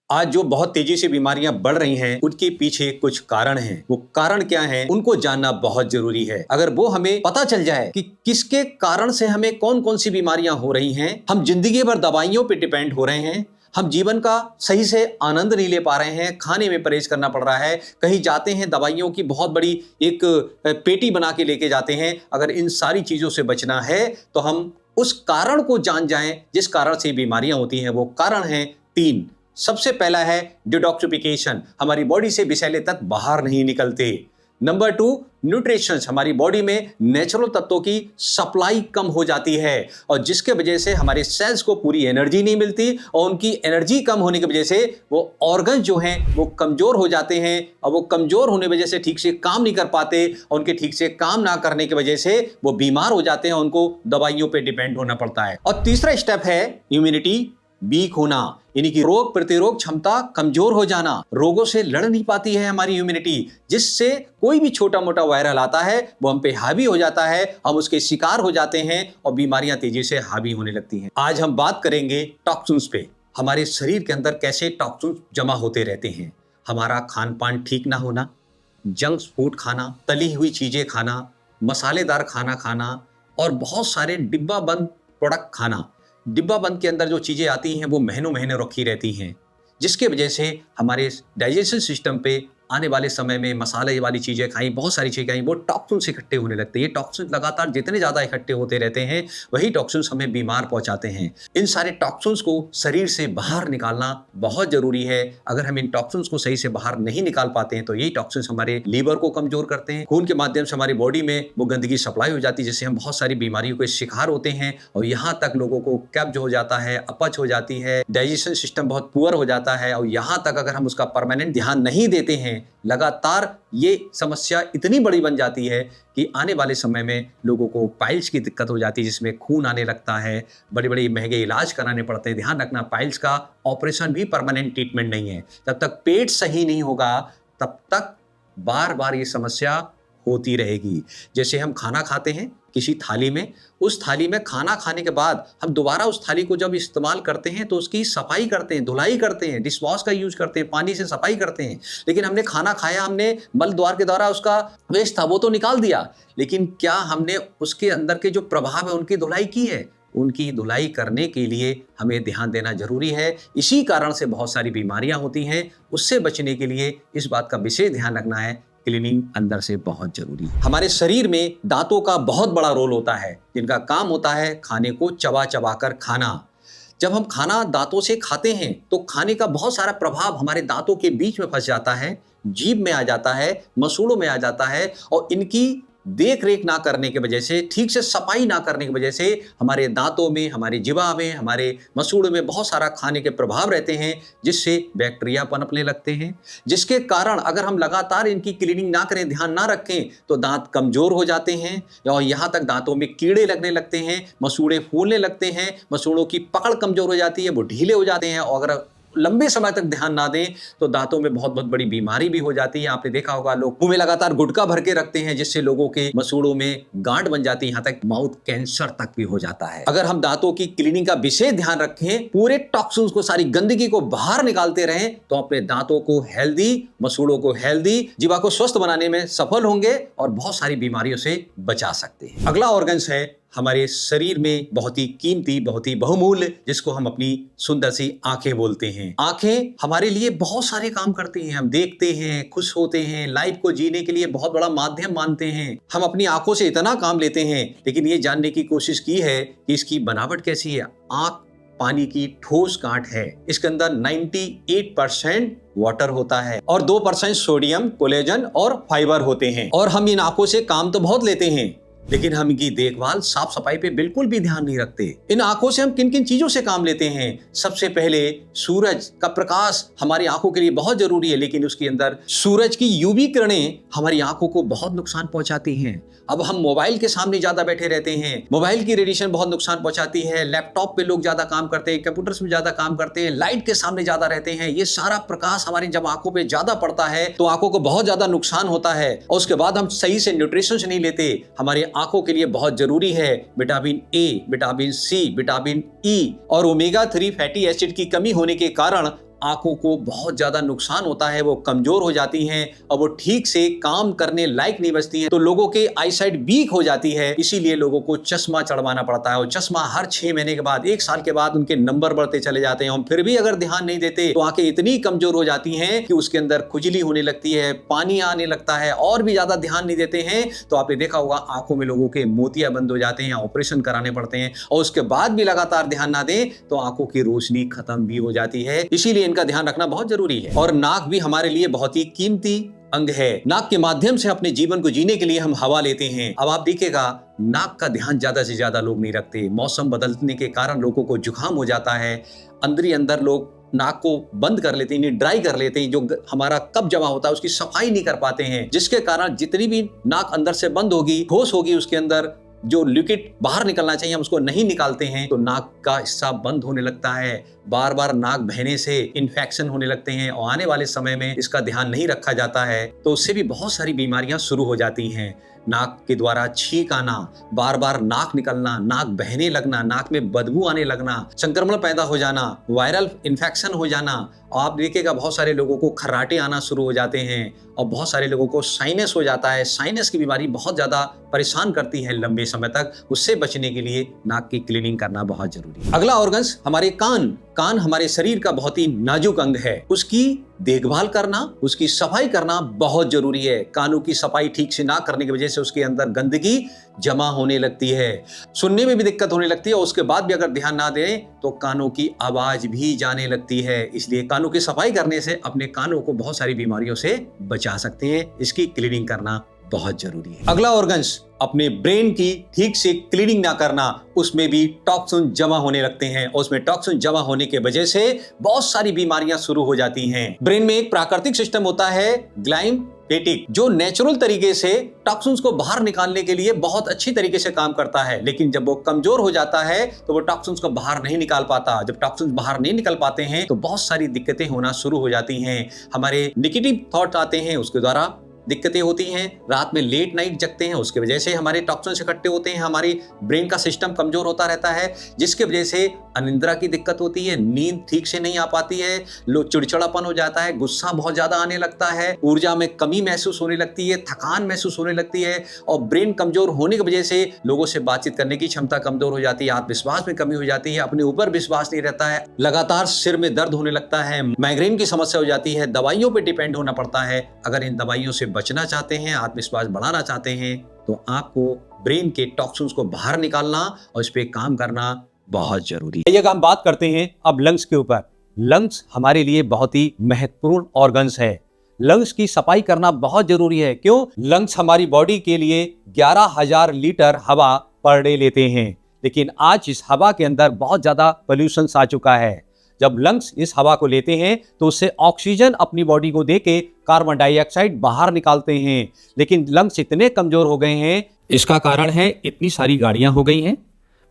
आज जो बहुत तेजी से बीमारियां बढ़ रही हैं, उनके पीछे कुछ कारण हैं। वो कारण क्या हैं, उनको जानना बहुत जरूरी है। अगर वो हमें पता चल जाए कि किसके कारण से हमें कौन कौन सी बीमारियां हो रही हैं, हम जिंदगी भर दवाइयों पे डिपेंड हो रहे हैं, हम जीवन का सही से आनंद नहीं ले पा रहे हैं, खाने में परहेज करना पड़ रहा है, कहीं जाते हैं दवाइयों की बहुत बड़ी एक पेटी बना के लेके जाते हैं। अगर इन सारी चीजों से बचना है तो हम उस कारण को जान जाएं जिस कारण से बीमारियां होती हैं। वो कारण हैं 3। सबसे पहला है डिटॉक्सिफिकेशन, हमारी बॉडी से विषैले तत्व बाहर नहीं निकलते। नंबर 2, न्यूट्रिशंस, हमारी बॉडी में नेचुरल तत्वों की सप्लाई कम हो जाती है और जिसके वजह से हमारे सेल्स को पूरी एनर्जी नहीं मिलती और उनकी एनर्जी कम होने की वजह से वो ऑर्गन जो हैं वो कमजोर हो जाते हैं और वो कमजोर होने की वजह से ठीक से काम नहीं कर पाते और उनके ठीक से काम ना करने की वजह से वो बीमार हो जाते हैं, उनको दवाइयों पर डिपेंड होना पड़ता है। और तीसरा स्टेप है इम्यूनिटी वीक होना, यानी कि रोग प्रतिरोध क्षमता कमजोर हो जाना। रोगों से लड़ नहीं पाती है हमारी इम्यूनिटी, जिससे कोई भी छोटा मोटा वायरल आता है वो हम पे हावी हो जाता है, हम उसके शिकार हो जाते हैं और बीमारियां तेजी से हावी होने लगती हैं। आज हम बात करेंगे टॉक्सिन्स पे, हमारे शरीर के अंदर कैसे टॉक्सिन्स जमा होते रहते हैं। हमारा खान पान ठीक ना होना, जंक फूड खाना, तली हुई चीजें खाना, मसालेदार खाना खाना और बहुत सारे डिब्बा बंद प्रोडक्ट खाना। डिब्बा बंद के अंदर जो चीजें आती हैं वो महीनों महीने रखी रहती हैं, जिसके वजह से हमारे डाइजेशन सिस्टम पे आने वाले समय में मसाले वाली चीजें खाई, बहुत सारी चीजें खाई, वो टॉक्सिन्स इकट्ठे होने लगते हैं। ये टॉक्सिन्स लगातार जितने ज्यादा इकट्ठे होते रहते हैं वही टॉक्सिन्स हमें बीमार पहुंचाते हैं। इन सारे टॉक्सिन्स को शरीर से बाहर निकालना बहुत जरूरी है। अगर हम इन टॉक्सिन्स को सही से बाहर नहीं निकाल पाते हैं तो यही टॉक्सिन्स हमारे लीवर को कमजोर करते हैं, खून के माध्यम से हमारी बॉडी में वो गंदगी सप्लाई हो जाती है, जिससे हम बहुत सारी बीमारियों के शिकार होते हैं और यहाँ तक लोगों को कब्ज हो जाता है, अपच हो जाती है, डाइजेशन सिस्टम बहुत पुअर हो जाता है और यहाँ तक अगर हम उसका परमानेंट ध्यान नहीं देते हैं, लगातार ये समस्या इतनी बड़ी बन जाती है कि आने वाले समय में लोगों को पाइल्स की दिक्कत हो जाती है, जिसमें खून आने लगता है, बड़े बड़े महंगे इलाज कराने पड़ते हैं। ध्यान रखना, पाइल्स का ऑपरेशन भी परमानेंट ट्रीटमेंट नहीं है। जब तक पेट सही नहीं होगा तब तक बार बार ये समस्या होती रहेगी। जैसे हम खाना खाते हैं किसी थाली में, उस थाली में खाना खाने के बाद हम दोबारा उस थाली को जब इस्तेमाल करते हैं तो उसकी सफाई करते हैं, धुलाई करते हैं, डिश वॉश का यूज करते हैं, पानी से सफाई करते हैं। लेकिन हमने खाना खाया, हमने मल द्वार के द्वारा उसका वेस्ट था वो तो निकाल दिया, लेकिन क्या हमने उसके अंदर के जो प्रभाव है उनकी धुलाई की है? उनकी धुलाई करने के लिए हमें ध्यान देना जरूरी है। इसी कारण से बहुत सारी बीमारियां होती हैं। उससे बचने के लिए इस बात का विशेष ध्यान रखना है, क्लीनिंग अंदर से बहुत जरूरी है। हमारे शरीर में दांतों का बहुत बड़ा रोल होता है, जिनका काम होता है खाने को चबा चबा कर खाना। जब हम खाना दांतों से खाते हैं तो खाने का बहुत सारा प्रभाव हमारे दांतों के बीच में फंस जाता है, जीभ में आ जाता है, मसूड़ों में आ जाता है और इनकी देख रेख ना करने की वजह से, ठीक से सफाई ना करने की वजह से हमारे दांतों में, हमारे जिह्वा में, हमारे मसूड़ों में बहुत सारा खाने के प्रभाव रहते हैं, जिससे बैक्टीरिया पनपने लगते हैं, जिसके कारण अगर हम लगातार इनकी क्लीनिंग ना करें, ध्यान ना रखें तो दांत कमजोर हो जाते हैं और यहाँ तक दांतों में कीड़े लगने लगते हैं, मसूड़े फूलने लगते हैं, मसूड़ों की पकड़ कमजोर हो जाती है, वो ढीले हो जाते हैं और अगर लंबे समय तक ध्यान ना दें तो दांतों में बहुत बहुत बड़ी बीमारी भी हो जाती है। आपने देखा होगा लोग मुंह में लगातार गुटखा भर के रखते हैं, जिससे लोगों के मसूड़ों में गांठ बन जाती है, यहाँ तक माउथ कैंसर तक भी हो जाता है। अगर हम दांतों की क्लीनिंग का विशेष ध्यान रखें, पूरे टॉक्सिन्स को, सारी गंदगी को बाहर निकालते रहें तो अपने दांतों को हेल्दी, मसूड़ों को हेल्दी, जीवा को स्वस्थ बनाने में सफल होंगे और बहुत सारी बीमारियों से बचा सकते हैं। अगला ऑर्गन्स है हमारे शरीर में बहुत ही कीमती, बहुत ही बहुमूल्य, जिसको हम अपनी सुंदर सी आंखें बोलते हैं। आंखें हमारे लिए बहुत सारे काम करती हैं, हम देखते हैं, खुश होते हैं, लाइफ को जीने के लिए बहुत बड़ा माध्यम मानते हैं। हम अपनी आंखों से इतना काम लेते हैं, लेकिन ये जानने की कोशिश की है कि इसकी बनावट कैसी है। आंख पानी की ठोस गांठ है, इसके अंदर 98% वाटर होता है और 2% सोडियम, कोलेजन और फाइबर होते हैं। और हम इन आंखों से काम तो बहुत लेते हैं, लेकिन हम इनकी देखभाल, साफ सफाई पे बिल्कुल भी ध्यान नहीं रखते। इन आंखों से हम किन किन चीजों से काम लेते हैं? सबसे पहले सूरज का प्रकाश हमारी आंखों के लिए बहुत जरूरी है, लेकिन उसके अंदर सूरज की यूवी किरणें हमारी आंखों को बहुत नुकसान पहुंचाती हैं। अब हम मोबाइल के सामने ज्यादा बैठे रहते हैं, मोबाइल की रेडिएशन बहुत नुकसान पहुंचाती है। लैपटॉप पे लोग ज्यादा काम करते हैं, कंप्यूटर्स में ज्यादा काम करते हैं, लाइट के सामने ज्यादा रहते हैं। ये सारा प्रकाश हमारी जब आंखों पे ज्यादा पड़ता है तो आंखों को बहुत ज्यादा नुकसान होता है और उसके बाद हम सही से न्यूट्रिशन नहीं लेते। हमारी आंखों के लिए बहुत जरूरी है vitamin A, vitamin C, vitamin E और ओमेगा 3 फैटी एसिड की कमी होने के कारण आंखों को बहुत ज्यादा नुकसान होता है, वो कमजोर हो जाती हैं और वो ठीक से काम करने लायक नहीं बचती हैं, तो लोगों के आई साइट वीक हो जाती है। इसीलिए लोगों को चश्मा चढ़वाना पड़ता है और चश्मा हर 6 महीने के बाद, 1 साल के बाद उनके नंबर बढ़ते चले जाते हैं। हम फिर भी अगर ध्यान नहीं देते तो आंखें इतनी कमजोर हो जाती हैं कि उसके अंदर खुजली होने लगती है, पानी आने लगता है, और भी ज्यादा ध्यान नहीं देते हैं तो आपने देखा होगा आंखों में लोगों के मोतियां बंद हो जाते हैं, ऑपरेशन कराने पड़ते हैं, और उसके बाद भी लगातार ध्यान ना दें तो आंखों की रोशनी खत्म भी हो जाती है। इसीलिए इनका ध्यान रखना बहुत जरूरी है। और नाक भी हमारे लिए बहुत ही कीमती अंग है। नाक के माध्यम से अपने जीवन को जीने के लिए हम हवा लेते हैं। अब आप देखिएगा नाक का ध्यान ज्यादा से ज्यादा लोग नहीं रखते। मौसम बदलने के कारण लोगों को जुकाम हो जाता है, अंदर लोग नाक को बंद कर लेते हैं, ड्राई कर लेते हैं, जो हमारा कब जमा होता है उसकी सफाई नहीं कर पाते हैं, जिसके कारण जितनी भी नाक अंदर से बंद होगी, ठोस होगी, उसके अंदर जो लिक्विड बाहर निकलना चाहिए हम उसको नहीं निकालते हैं, तो नाक का हिस्सा बंद होने लगता है। बार बार नाक बहने से इन्फेक्शन होने लगते हैं और आने वाले समय में इसका ध्यान नहीं रखा जाता है तो उससे भी बहुत सारी बीमारियां शुरू हो जाती हैं। नाक के द्वारा छींक आना, बार बार नाक निकलना, नाक बहने लगना, नाक में बदबू आने लगना, संक्रमण पैदा हो जाना, वायरल इन्फेक्शन हो जाना, और आप देखिएगा बहुत सारे लोगों को खर्राटे आना शुरू हो जाते हैं और बहुत सारे लोगों को साइनस हो जाता है। साइनस की बीमारी बहुत ज्यादा परेशान करती है लंबे समय तक। उससे बचने के लिए नाक की क्लीनिंग करना बहुत जरूरी है। अगला ऑर्गन्स हमारे कान। कान हमारे शरीर का बहुत ही नाजुक अंग है, उसकी देखभाल करना, उसकी सफाई करना बहुत जरूरी है। कानों की सफाई ठीक से ना करने की वजह से उसके अंदर गंदगी जमा होने लगती है, सुनने में भी दिक्कत होने लगती है, और उसके बाद भी अगर ध्यान ना दें तो कानों की आवाज भी जाने लगती है। इसलिए कानों की सफाई करने से अपने कानों को बहुत सारी बीमारियों से बचा सकते हैं। इसकी क्लीनिंग करना बहुत जरूरी है। अगला ऑर्गन्स अपने ब्रेन की ठीक से क्लीनिंग ना करना, उसमें भी टॉक्सिन जमा होने लगते हैं और उसमें टॉक्सिन जमा होने के वजह से बहुत सारी बीमारियां शुरू हो जाती हैं। ब्रेन में एक प्राकृतिक सिस्टम होता है ग्लाइम्फेटिक, जो नेचुरल तरीके से टॉक्सिन्स को बाहर निकालने के लिए बहुत अच्छी तरीके से काम करता है, लेकिन जब वो कमजोर हो जाता है तो वो टॉक्सिन्स को बाहर नहीं निकाल पाता। जब टॉक्सिन्स बाहर नहीं निकल पाते हैं तो बहुत सारी दिक्कतें होना शुरू हो जाती हैं। हमारे नेगेटिव थॉट आते हैं, उसके द्वारा दिक्कतें होती हैं। रात में लेट नाइट जगते हैं, उसके वजह से हमारे टॉक्सिन्स इकट्ठे होते हैं, हमारी ब्रेन का सिस्टम कमजोर होता रहता है, जिसके वजह से अनिद्रा की दिक्कत होती है, नींद ठीक से नहीं आ पाती है, लोग चिड़चिड़ापन हो जाता है, गुस्सा बहुत ज्यादा आने लगता है, ऊर्जा में कमी महसूस होने लगती है, थकान महसूस होने लगती है, और ब्रेन कमजोर होने की वजह से लोगों से बातचीत करने की क्षमता कमजोर हो जाती है, आत्मविश्वास में कमी हो जाती है, अपने ऊपर विश्वास नहीं रहता है, लगातार सिर में दर्द होने लगता है, माइग्रेन की समस्या हो जाती है, दवाइयों पर डिपेंड होना पड़ता है। अगर इन दवाइयों से बचना चाहते हैं, आत्मविश्वास बढ़ाना चाहते हैं, तो आपको ब्रेन के टॉक्सिन्स को बाहर निकालना और इस पे काम करना बहुत जरूरी है। हम बात करते हैं अब लंग्स के ऊपर। लंग्स हमारे लिए बहुत ही महत्वपूर्ण ऑर्गन्स है। लंग्स की सफाई करना बहुत जरूरी है। क्यों? लंग्स हमारी बॉडी के लिए 11,000 लीटर हवा पर डे लेते हैं, लेकिन आज इस हवा के अंदर बहुत ज्यादा पोल्यूशन आ चुका है। जब लंग्स इस हवा को लेते हैं तो उससे ऑक्सीजन अपनी बॉडी को देके कार्बन डाइऑक्साइड बाहर निकालते हैं, लेकिन लंग्स इतने कमजोर हो गए हैं। इसका कारण है इतनी सारी गाड़ियां हो गई हैं,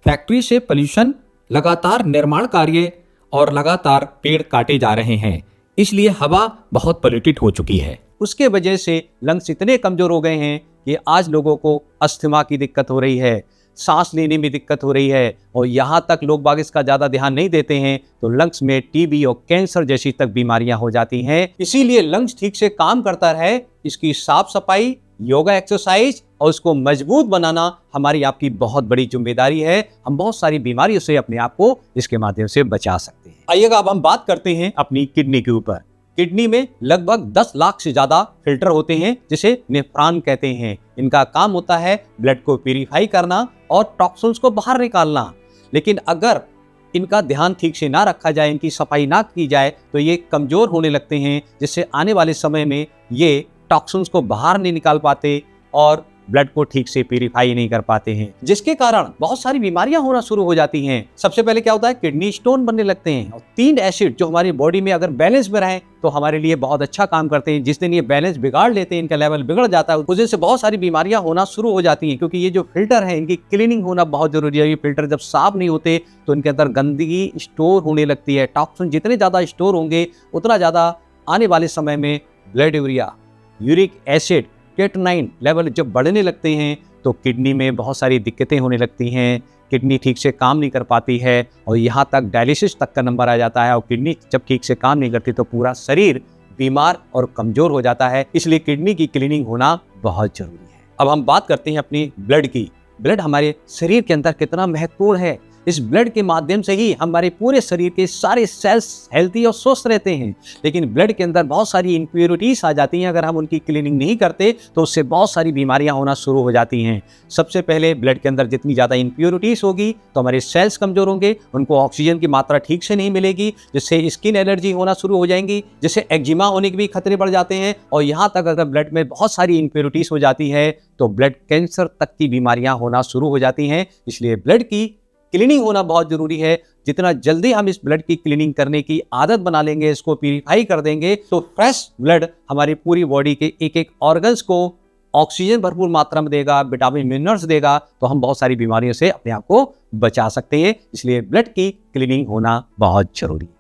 फैक्ट्री से पोल्यूशन, लगातार निर्माण कार्य और लगातार पेड़ काटे जा रहे हैं, इसलिए हवा बहुत पोल्यूटेड हो चुकी है। उसके वजह से लंग्स इतने कमजोर हो गए हैं कि आज लोगों को अस्थमा की दिक्कत हो रही है, सांस लेने में दिक्कत हो रही है, और यहाँ तक लोग बाग इसका ज़्यादा ध्यान नहीं देते हैं तो लंग्स में टीबी और कैंसर जैसी तक बीमारियां हो जाती हैं। इसीलिए लंग्स ठीक से काम करता रहे, इसकी साफ सफाई, योगा, एक्सरसाइज और उसको मजबूत बनाना हमारी आपकी बहुत बड़ी जिम्मेदारी है। हम बहुत सारी बीमारियों से अपने आप को इसके माध्यम से बचा सकते हैं। आइएगा अब हम बात करते हैं अपनी किडनी के ऊपर। किडनी में लगभग 10 लाख से ज्यादा फिल्टर होते हैं, जिसे नेफ्रॉन कहते हैं। इनका काम होता है ब्लड को प्यूरिफाई करना और टॉक्सिन्स को बाहर निकालना, लेकिन अगर इनका ध्यान ठीक से ना रखा जाए, इनकी सफाई ना की जाए तो ये कमजोर होने लगते हैं, जिससे आने वाले समय में ये टॉक्सिन्स को बाहर नहीं निकाल पाते और ब्लड को ठीक से प्यूरिफाई नहीं कर पाते हैं, जिसके कारण बहुत सारी बीमारियां होना शुरू हो जाती हैं। सबसे पहले क्या होता है, किडनी स्टोन बनने लगते हैं। और 3 एसिड जो हमारी बॉडी में अगर बैलेंस में रहें तो हमारे लिए बहुत अच्छा काम करते हैं। जिस दिन ये बैलेंस बिगाड़ लेते हैं, इनका लेवल बिगड़ जाता है, उस दिन से बहुत सारी बीमारियां होना शुरू हो जाती हैं। क्योंकि ये जो फिल्टर है इनकी क्लीनिंग होना बहुत जरूरी है। ये फिल्टर जब साफ नहीं होते तो इनके अंदर गंदगी स्टोर होने लगती है। टॉक्सिन जितने ज्यादा स्टोर होंगे उतना ज्यादा आने वाले समय में blood urea, uric acid, creatinine level जब बढ़ने लगते हैं तो किडनी में बहुत सारी दिक्कतें होने लगती हैं। किडनी ठीक से काम नहीं कर पाती है और यहाँ तक डायलिसिस तक का नंबर आ जाता है। और किडनी जब ठीक से काम नहीं करती तो पूरा शरीर बीमार और कमजोर हो जाता है। इसलिए किडनी की क्लीनिंग होना बहुत जरूरी है। अब हम बात करते हैं अपनी ब्लड की। ब्लड हमारे शरीर के अंदर कितना महत्वपूर्ण है। इस ब्लड के माध्यम से ही हमारे पूरे शरीर के सारे सेल्स हेल्थी और स्वस्थ रहते हैं। लेकिन ब्लड के अंदर बहुत सारी इम्प्योरिटीज आ जाती हैं। अगर हम उनकी क्लीनिंग नहीं करते तो उससे बहुत सारी बीमारियां होना शुरू हो जाती हैं। सबसे पहले ब्लड के अंदर जितनी ज़्यादा इम्प्योरिटीज होगी तो हमारे सेल्स कमजोर होंगे, उनको ऑक्सीजन की मात्रा ठीक से नहीं मिलेगी, जिससे स्किन एलर्जी होना शुरू हो जाएंगी, जिससे एक्जिमा होने के भी खतरे बढ़ जाते हैं। और यहाँ तक अगर ब्लड में बहुत सारी इम्प्योरिटीज हो जाती है तो ब्लड कैंसर तक की बीमारियां होना शुरू हो जाती हैं। इसलिए ब्लड की क्लीनिंग होना बहुत जरूरी है। जितना जल्दी हम इस ब्लड की क्लीनिंग करने की आदत बना लेंगे, इसको प्यूरिफाई कर देंगे, तो फ्रेश ब्लड हमारी पूरी बॉडी के एक एक ऑर्गन्स को ऑक्सीजन भरपूर मात्रा में देगा, विटामिन मिनरल्स देगा, तो हम बहुत सारी बीमारियों से अपने आप को बचा सकते हैं। इसलिए ब्लड की क्लीनिंग होना बहुत जरूरी है।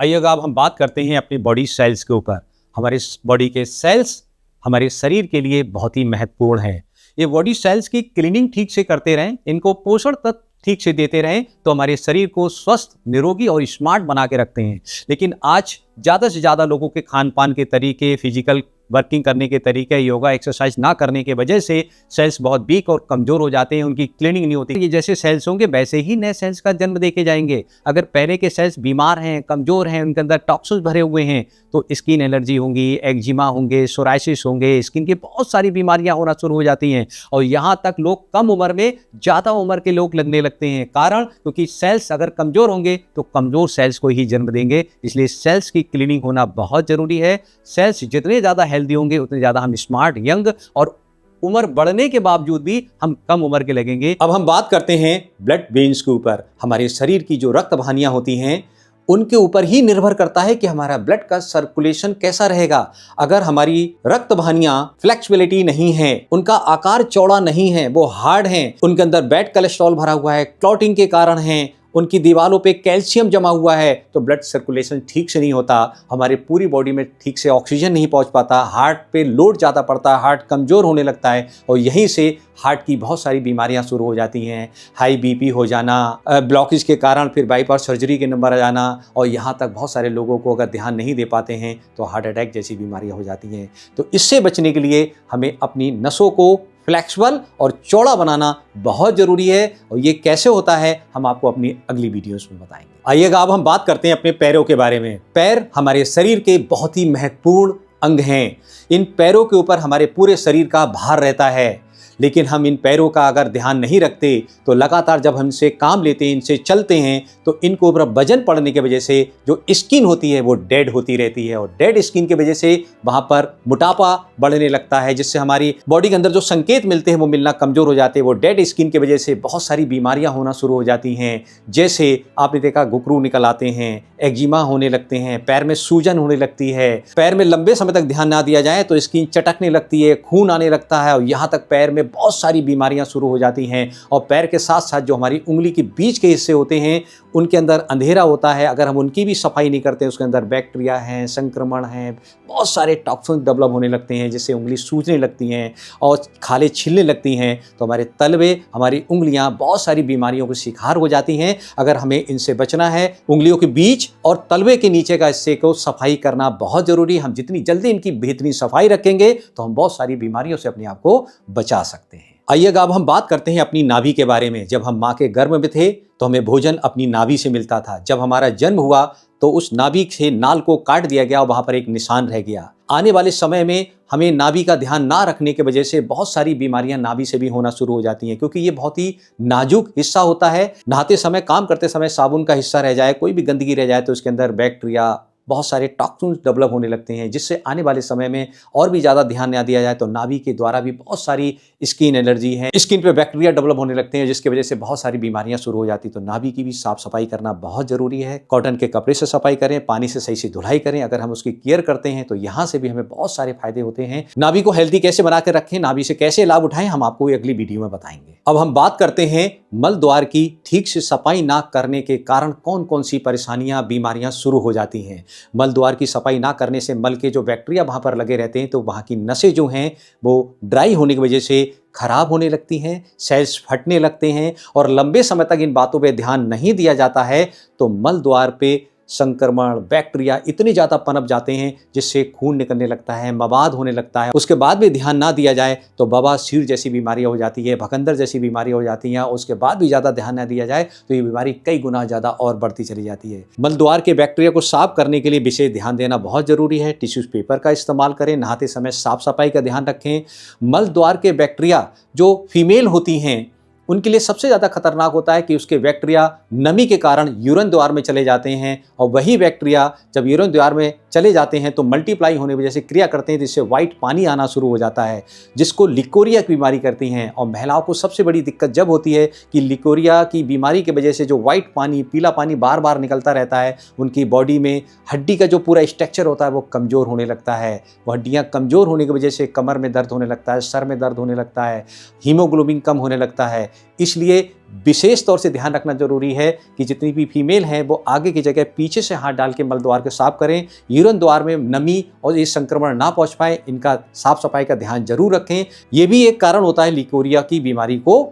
आइए अब हम बात करते हैं अपनी बॉडी सेल्स के ऊपर। हमारे बॉडी के सेल्स हमारे शरीर के लिए बहुत ही महत्वपूर्ण है। ये बॉडी सेल्स की क्लीनिंग ठीक से करते रहें, इनको पोषण तत्व ठीक से देते रहें तो हमारे शरीर को स्वस्थ, निरोगी और स्मार्ट बना के रखते हैं। लेकिन आज ज़्यादा से ज़्यादा लोगों के खान पान के तरीके, फिजिकल वर्किंग करने के तरीके, योगा एक्सरसाइज ना करने के वजह से सेल्स बहुत वीक और कमज़ोर हो जाते हैं, उनकी क्लीनिंग नहीं होती। ये जैसे सेल्स होंगे वैसे ही नए सेल्स का जन्म देके जाएंगे। अगर पहले के सेल्स बीमार हैं, कमज़ोर हैं, उनके अंदर टॉक्सिन्स भरे हुए हैं तो स्किन एलर्जी होंगी, एक्जिमा होंगे, सोराइसिस होंगे, स्किन की बहुत सारी बीमारियां होना शुरू हो जाती हैं। और यहाँ तक लोग कम उम्र में ज़्यादा उम्र के लोग लगने लगते हैं। कारण क्योंकि सेल्स अगर कमज़ोर होंगे तो कमज़ोर सेल्स को ही जन्म देंगे। इसलिए सेल्स की क्लीनिंग होना बहुत ज़रूरी है। सेल्स जितने ज़्यादा हेल्दी होंगे उतने ज़्यादा हम स्मार्ट, यंग और उम्र बढ़ने के बावजूद भी हम कम उम्र के लगेंगे। अब हम बात करते हैं ब्लड वेन्स के ऊपर। हमारे शरीर की जो रक्त वाहिनियां होती हैं उनके ऊपर ही निर्भर करता है कि हमारा ब्लड का सर्कुलेशन कैसा रहेगा। अगर हमारी रक्त वाहिनियां फ्लेक्सिबिलिटी नहीं है, उनका आकार चौड़ा नहीं है, वो हार्ड हैं, उनके अंदर बैड कोलेस्ट्रॉल भरा हुआ है, क्लॉटिंग के कारण है, उनकी दीवारों पे कैल्शियम जमा हुआ है, तो ब्लड सर्कुलेशन ठीक से नहीं होता, हमारे पूरी बॉडी में ठीक से ऑक्सीजन नहीं पहुंच पाता, हार्ट पे लोड ज़्यादा पड़ता है, हार्ट कमज़ोर होने लगता है और यहीं से हार्ट की बहुत सारी बीमारियां शुरू हो जाती हैं। हाई बीपी हो जाना, ब्लॉकेज के कारण फिर बाईपास सर्जरी के नंबर आ जाना और यहाँ तक बहुत सारे लोगों को अगर ध्यान नहीं दे पाते हैं तो हार्ट अटैक जैसी बीमारियां हो जाती हैं। तो इससे बचने के लिए हमें अपनी नसों को फ्लेक्सिबल और चौड़ा बनाना बहुत जरूरी है। और ये कैसे होता है हम आपको अपनी अगली वीडियोस में बताएंगे। आइएगा अब हम बात करते हैं अपने पैरों के बारे में। पैर हमारे शरीर के बहुत ही महत्वपूर्ण अंग हैं। इन पैरों के ऊपर हमारे पूरे शरीर का भार रहता है। लेकिन हम इन पैरों का अगर ध्यान नहीं रखते तो लगातार जब हम इनसे काम लेते हैं, इनसे चलते हैं, तो इनको ऊपर वजन पड़ने की वजह से जो स्किन होती है वो डेड होती रहती है और डेड स्किन की वजह से वहाँ पर मोटापा बढ़ने लगता है, जिससे हमारी बॉडी के अंदर जो संकेत मिलते हैं वो मिलना कमज़ोर हो जाते हैं। वो डेड स्किन की वजह से बहुत सारी बीमारियाँ होना शुरू हो जाती हैं। जैसे आपने देखा घुघरू निकल आते हैं, एक्जिमा होने लगते हैं, पैर में सूजन होने लगती है, पैर में लंबे समय तक ध्यान ना दिया जाए तो स्किन चटकने लगती है, खून आने लगता है और यहाँ तक पैर में बहुत सारी बीमारियां शुरू हो जाती हैं। और पैर के साथ साथ जो हमारी उंगली के बीच के हिस्से होते हैं उनके अंदर अंधेरा होता है। अगर हम उनकी भी सफाई नहीं करते, उसके अंदर बैक्टीरिया हैं, संक्रमण हैं, बहुत सारे टॉक्सिन डेवलप होने लगते हैं, जिससे उंगली सूजने लगती हैं और खाले छिलने लगती हैं। तो हमारे तलवे, हमारी उंगलियां बहुत सारी बीमारियों के शिकार हो जाती हैं। अगर हमें इनसे बचना है, उंगलियों के बीच और तलवे के नीचे का हिस्से को सफाई करना बहुत जरूरी है। हम जितनी जल्दी इनकी बेहतरीन सफाई रखेंगे तो हम बहुत सारी बीमारियों से अपने आप को बचा सकते हैं। आइएगा अब हम बात करते हैं अपनी नाभि के बारे में। जब हम माँ के गर्भ में थे तो हमें भोजन अपनी नाभि से मिलता था। जब हमारा जन्म हुआ तो उस नाभि से नाल को काट दिया गया और वहाँ पर एक निशान रह गया। आने वाले समय में हमें नाभि का ध्यान ना रखने की वजह से बहुत सारी बीमारियां नाभि से भी होना शुरू हो जाती हैं, क्योंकि ये बहुत ही नाजुक हिस्सा होता है। नहाते समय, काम करते समय साबुन का हिस्सा रह जाए, कोई भी गंदगी रह जाए तो उसके अंदर बैक्टीरिया, बहुत सारे टॉक्सिन्स डेवलप होने लगते हैं, जिससे आने वाले समय में और भी ज़्यादा ध्यान ना दिया जाए तो नाभि के द्वारा भी बहुत सारी स्किन एलर्जी है, स्किन पे बैक्टीरिया डेवलप होने लगते हैं, जिसकी वजह से बहुत सारी बीमारियां शुरू हो जाती। तो नाभि की भी साफ सफाई करना बहुत जरूरी है। कॉटन के कपड़े से सफाई करें, पानी से सही से धुलाई करें। अगर हम उसकी केयर करते हैं तो यहाँ से भी हमें बहुत सारे फायदे होते हैं। नाभि को हेल्दी कैसे बना कर रखें, नाभि से कैसे लाभ उठाएं, हम आपको अगली वीडियो में बताएंगे। अब हम बात करते हैं मल द्वार की ठीक से सफाई ना करने के कारण कौन कौन सी परेशानियां, बीमारियां शुरू हो जाती हैं। मल द्वार की सफाई ना करने से मल के जो बैक्टीरिया वहाँ पर लगे रहते हैं तो वहाँ की नसें जो हैं वो ड्राई होने की वजह से खराब होने लगती हैं, सेल्स फटने लगते हैं और लंबे समय तक इन बातों पे ध्यान नहीं दिया जाता है तो मल द्वार पे संक्रमण, बैक्टीरिया इतने ज़्यादा पनप जाते हैं जिससे खून निकलने लगता है, मवाद होने लगता है। उसके बाद भी ध्यान ना दिया जाए तो बवासीर जैसी बीमारियां हो जाती है, भगंदर जैसी बीमारियां हो जाती हैं। उसके बाद भी ज़्यादा ध्यान ना दिया जाए तो ये बीमारी कई गुना ज़्यादा और बढ़ती चली जाती है। मल द्वार के बैक्टीरिया को साफ करने के लिए विशेष ध्यान देना बहुत जरूरी है। टिश्यू पेपर का इस्तेमाल करें, नहाते समय साफ सफाई का ध्यान रखें। मल द्वार के बैक्टीरिया जो फीमेल होती हैं उनके लिए सबसे ज़्यादा खतरनाक होता है कि उसके बैक्टीरिया नमी के कारण यूरिन द्वार में चले जाते हैं और वही बैक्टीरिया जब यूरिन द्वार में चले जाते हैं तो मल्टीप्लाई होने की वजह से क्रिया करते हैं जिससे वाइट पानी आना शुरू हो जाता है जिसको लिकोरिया की बीमारी करती हैं। और महिलाओं को सबसे बड़ी दिक्कत जब होती है कि लिकोरिया की बीमारी की वजह से जो वाइट पानी, पीला पानी बार बार निकलता रहता है, उनकी बॉडी में हड्डी का जो पूरा स्ट्रक्चर होता है वो कमज़ोर होने लगता है। वो हड्डियाँ कमज़ोर होने की वजह से कमर में दर्द होने लगता है, सर में दर्द होने लगता है, हीमोग्लोबिन कम होने लगता है। इसलिए विशेष तौर से ध्यान रखना जरूरी है कि जितनी भी फीमेल हैं वो आगे की जगह पीछे से हाथ डाल के मल द्वार को साफ करें। यूरिन द्वार में नमी और ये संक्रमण ना पहुंच पाए, इनका साफ सफाई का ध्यान जरूर रखें। ये भी एक कारण होता है लिकोरिया की बीमारी को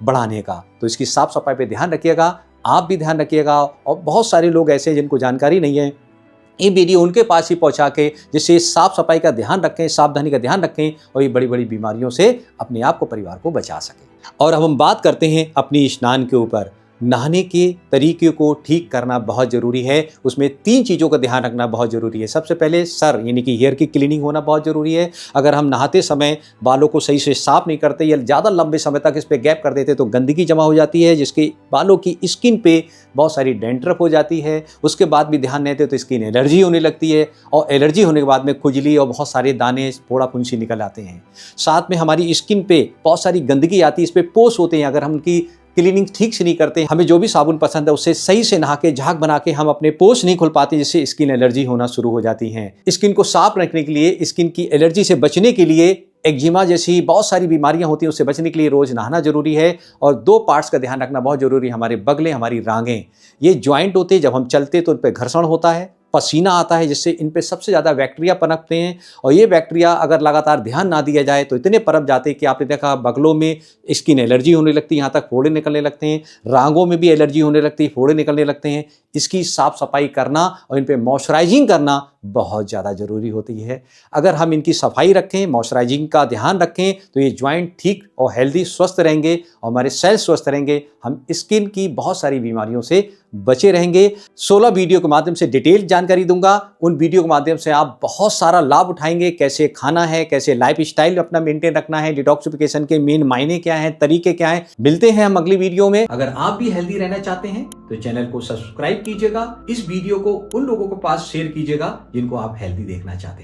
बढ़ाने का, तो इसकी साफ सफाई पे ध्यान रखिएगा, आप भी ध्यान रखिएगा। और बहुत सारे लोग ऐसे हैं जिनको जानकारी नहीं है, ये वीडियो उनके पास ही पहुंचा के जिससे साफ सफाई का ध्यान रखें, सावधानी का ध्यान रखें और ये बड़ी बड़ी बीमारियों से अपने आप को, परिवार को बचा सकें। और अब हम बात करते हैं अपनी स्नान के ऊपर। नहाने के तरीके को ठीक करना बहुत ज़रूरी है। उसमें 3 चीज़ों का ध्यान रखना बहुत ज़रूरी है। सबसे पहले सर यानी कि हेयर की क्लीनिंग होना बहुत ज़रूरी है। अगर हम नहाते समय बालों को सही से साफ नहीं करते या ज़्यादा लंबे समय तक इस पर गैप कर देते तो गंदगी जमा हो जाती है जिसके बालों की स्किन पे बहुत सारी डैंड्रफ हो जाती है। उसके बाद भी ध्यान नहीं देते तो स्किन एलर्जी होने लगती है और एलर्जी होने के बाद में खुजली और बहुत सारे दाने, फोड़ा फुंसी निकल आते हैं। साथ में हमारी स्किन पे बहुत सारी गंदगी आती है, इस पर पोर्स होते हैं। अगर हम उनकी क्लीनिंग ठीक से नहीं करते, हमें जो भी साबुन पसंद है उससे सही से नहा के झाग बना के हम अपने पोर्स नहीं खोल पाते जिससे स्किन एलर्जी होना शुरू हो जाती है। स्किन को साफ रखने के लिए, स्किन की एलर्जी से बचने के लिए, एक्जिमा जैसी बहुत सारी बीमारियां होती हैं उससे बचने के लिए रोज नहाना जरूरी है। और 2 पार्ट्स का ध्यान रखना बहुत जरूरी है, हमारे बगलें, हमारी रांगें। ये ज्वाइंट होते हैं, जब हम चलते तो उन पर घर्षण होता है, पसीना आता है जिससे इन पे सबसे ज़्यादा बैक्टीरिया पनपते हैं। और ये बैक्टीरिया अगर लगातार ध्यान ना दिया जाए तो इतने पनप जाते हैं कि आपने देखा बगलों में स्किन एलर्जी होने लगती है, यहाँ तक फोड़े निकलने लगते हैं, रांगों में भी एलर्जी होने लगती है, फोड़े निकलने लगते हैं। इसकी साफ सफाई करना और इन पे मॉइस्चराइजिंग करना बहुत ज़्यादा ज़रूरी होती है। अगर हम इनकी सफाई रखें, मॉइस्चराइजिंग का ध्यान रखें तो ये ज्वाइंट ठीक और हेल्दी स्वस्थ रहेंगे और हमारे सेल स्वस्थ रहेंगे। हम स्किन की बहुत सारी बीमारियों से बचे रहेंगे। 16 वीडियो के माध्यम से डिटेल जानकारी दूंगा। उन वीडियो के माध्यम से आप बहुत सारा लाभ उठाएंगे। कैसे खाना है, कैसे लाइफ स्टाइल अपना मेंटेन रखना है, डिटॉक्सिफिकेशन के मेन मायने क्या हैं, तरीके क्या हैं। मिलते हैं हम अगली वीडियो में। अगर आप भी हेल्दी रहना चाहते हैं तो चैनल को सब्सक्राइब कीजिएगा। इस वीडियो को उन लोगों के पास शेयर कीजिएगा जिनको आप हेल्दी देखना चाहते हैं।